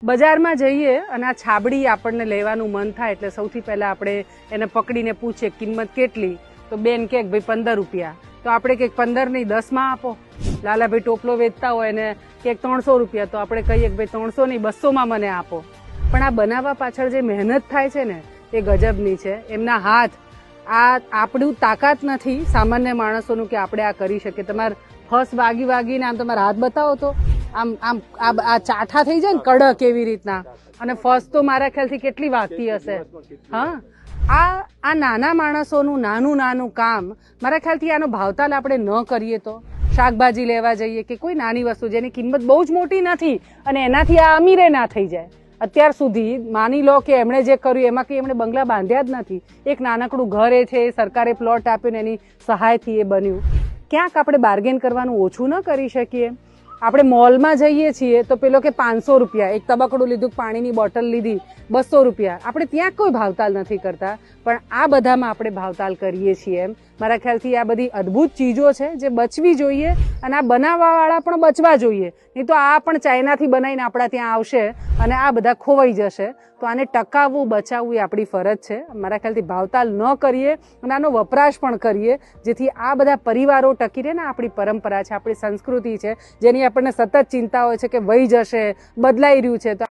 બજારમાં જઈએ અને આ છાબડી આપણને લેવાનું મન થાય એટલે સૌથી પહેલા આપણે એને પકડીને પૂછીએ કિંમત કેટલી, તો બેન કે ભાઈ 15 રૂપિયા, તો આપણે કંઈક 15 નહીં 10 માં આપો. લાલાભાઈ ટોપલો વેચતા હોય ને કંઈક 300 રૂપિયા, તો આપણે કહીએ કે ભાઈ 300 નહીં 200 માં મને આપો. પણ આ બનાવવા પાછળ જે મહેનત થાય છે ને એ ગજબની છે. એમના હાથ, આ આપણું તાકાત નથી સામાન્ય માણસોનું કે આપણે આ કરી શકીએ. તમારે ફસ વાગીને આમ તમારા હાથ બતાવો તો આમ આમ આ ચાઠા થઈ જાય ને કડક એવી રીતના, અને ફસ તો મારા ખ્યાલથી કેટલી વાગતી હશે. હા, આ નાના માણસોનું નાનું કામ, મારા ખ્યાલથી આનો ભાવતાલ આપણે ન કરીએ તો. શાકભાજી લેવા જઈએ કે કોઈ નાની વસ્તુ જેની કિંમત બહુ જ મોટી નથી અને એનાથી આ અમીરે ના થઈ જાય. અત્યાર સુધી માની લો કે એમણે જે કર્યું એમાં કંઈ એમણે બંગલા બાંધ્યા જ નથી. એક નાનકડું ઘર એ છે, સરકારે પ્લોટ આપ્યો ને એની સહાયથી એ બન્યું. ક્યાંક આપણે બાર્ગેન કરવાનું ઓછું ન કરી શકીએ? આપણે મોલમાં જઈએ છીએ તો પેલો કે 500 રૂપિયા, એક તબકડું લીધું, પાણીની બોટલ લીધી 200 રૂપિયા. આપણે ત્યાં કોઈ ભાવતાલ નથી કરતા, પણ આ બધામાં આપણે ભાવતાલ કરીએ છીએ. એમ મારા ખ્યાલથી આ બધી અદ્ભુત ચીજો છે જે બચવી જોઈએ, અને આ બનાવવાવાળા પણ બચવા જોઈએ. નહીં તો આ પણ ચાઇનાથી બનાવીને આપણા ત્યાં આવશે અને આ બધા ખોવાઈ જશે. તો આને ટકાવવું, બચાવવું એ આપણી ફરજ છે. મારા ખ્યાલથી ભાવતાલ ન કરીએ અને આનો વપરાશ પણ કરીએ, જેથી આ બધા પરિવારો ટકી રહે ને. આપણી પરંપરા છે, આપણી સંસ્કૃતિ છે, જેની આપણને સતત ચિંતા હોય છે કે વહી જશે, બદલાઈ રહ્યું છે. તો